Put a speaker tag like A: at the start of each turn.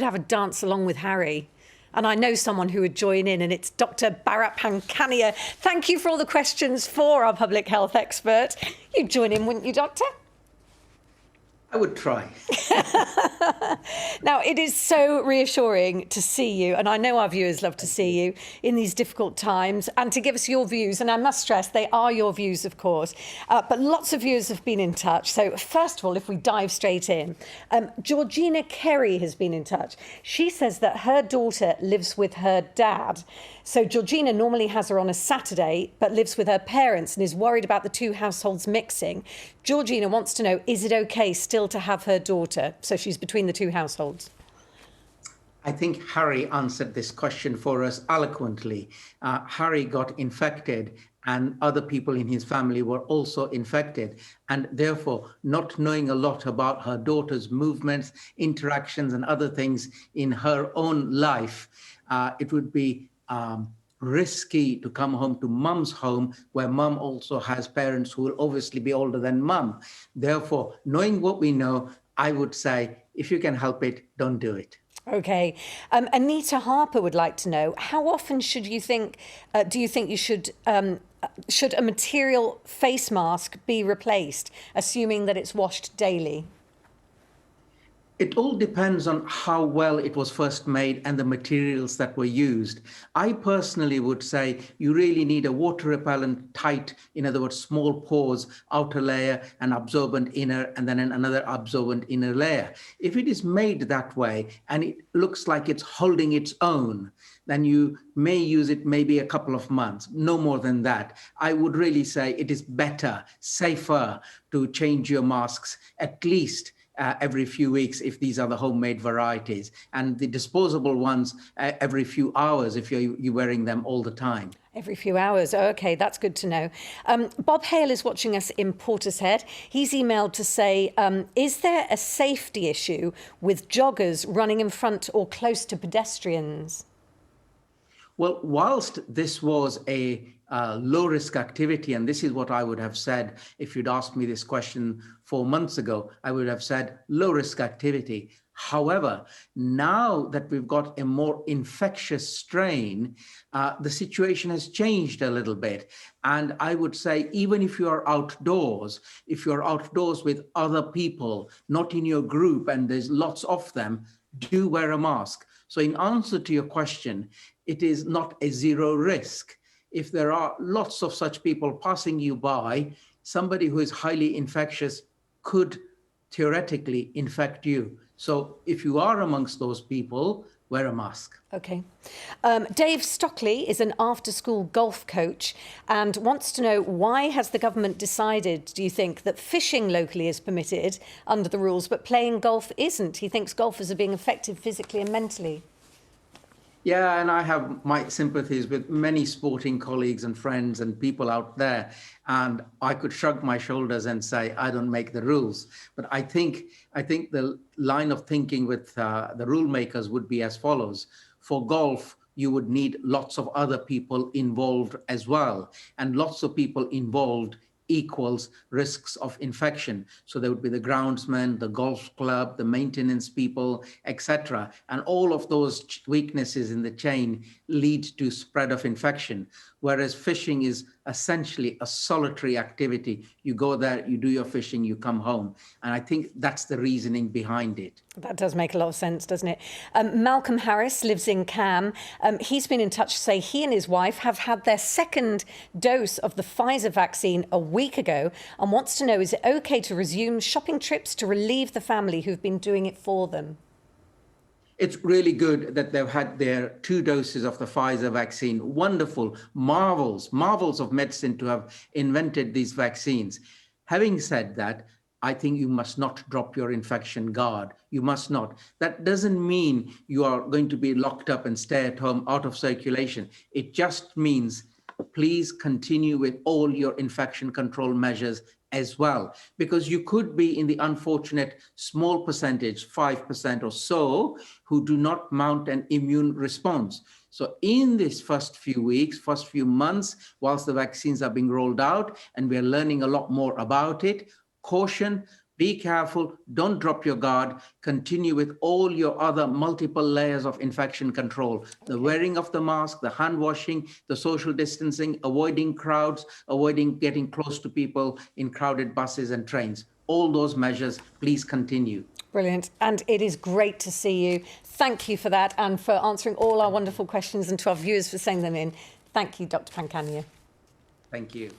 A: have a dance along with Harry. And I know someone who would join in, and it's Dr. Bharat Pankania. Thank you for all the questions for our public health expert. You'd join in, wouldn't you, Doctor?
B: I would try.
A: Now, it is so reassuring to see you, and I know our viewers love to see you in these difficult times, and to give us your views. And I must stress, they are your views, of course, but lots of viewers have been in touch. So first of all, if we dive straight in, Georgina Kerry has been in touch. She says that her daughter lives with her dad. So Georgina normally has her on a Saturday, but lives with her parents and is worried about the two households mixing. Georgina wants to know, is it okay still to have her daughter? So she's between the two households.
B: I think Harry answered this question for us eloquently. Harry got infected and other people in his family were also infected. And therefore, not knowing a lot about her daughter's movements, interactions, and other things in her own life, it would be risky to come home to mum's home, where mum also has parents who will obviously be older than mum. Therefore, knowing what we know, I would say, if you can help it, don't do it.
A: Okay. Anita Harper would like to know, how often do you think you should a material face mask be replaced, assuming that it's washed daily?
B: It all depends on how well it was first made and the materials that were used. I personally would say you really need a water repellent tight, in other words, small pores, outer layer, an absorbent inner, and then another absorbent inner layer. If it is made that way and it looks like it's holding its own, then you may use it maybe a couple of months, no more than that. I would really say it is better, safer to change your masks at least every few weeks if these are the homemade varieties, and the disposable ones every few hours if you're wearing them all the time.
A: Every few hours. Oh, okay, that's good to know. Bob Hale is watching us in Portishead. He's emailed to say, is there a safety issue with joggers running in front or close to pedestrians?
B: Well, whilst this was a low-risk activity, and this is what I would have said if you'd asked me this question 4 months ago, I would have said low-risk activity. However, now that we've got a more infectious strain, the situation has changed a little bit. And I would say, even if you're outdoors, with other people, not in your group, and there's lots of them, do wear a mask. So in answer to your question, it is not a zero risk. If there are lots of such people passing you by, somebody who is highly infectious could theoretically infect you. So if you are amongst those people, wear a mask.
A: Okay. Dave Stockley is an after-school golf coach and wants to know, why has the government decided, do you think, that fishing locally is permitted under the rules, but playing golf isn't? He thinks golfers are being affected physically and mentally.
B: Yeah, and I have my sympathies with many sporting colleagues and friends and people out there. And I could shrug my shoulders and say, I don't make the rules. But I think the line of thinking with the rule makers would be as follows. For golf, you would need lots of other people involved as well. And lots of people involved equals risks of infection. So there would be the groundsman, the golf club, the maintenance people, etc. And all of those weaknesses in the chain lead to spread of infection. Whereas fishing is essentially a solitary activity. You go there, you do your fishing, you come home. And I think that's the reasoning behind it.
A: That does make a lot of sense, doesn't it? Malcolm Harris lives in Cam. He's been in touch to say he and his wife have had their second dose of the Pfizer vaccine a week ago and wants to know, is it okay to resume shopping trips to relieve the family who've been doing it for them?
B: It's really good that they've had their 2 doses of the Pfizer vaccine. Wonderful, marvels of medicine to have invented these vaccines. Having said that, I think you must not drop your infection guard. You must not. That doesn't mean you are going to be locked up and stay at home out of circulation. It just means please continue with all your infection control measures as well, because you could be in the unfortunate small percentage, 5% or so, who do not mount an immune response. So in this first few weeks, first few months, whilst the vaccines are being rolled out and we're learning a lot more about it, caution, Be careful, don't drop your guard, continue with all your other multiple layers of infection control. The wearing of the mask, the hand washing, the social distancing, avoiding crowds, avoiding getting close to people in crowded buses and trains. All those measures, please continue.
A: Brilliant. And it is great to see you. Thank you for that and for answering all our wonderful questions, and to our viewers for sending them in. Thank you, Dr. Pankania.
B: Thank you.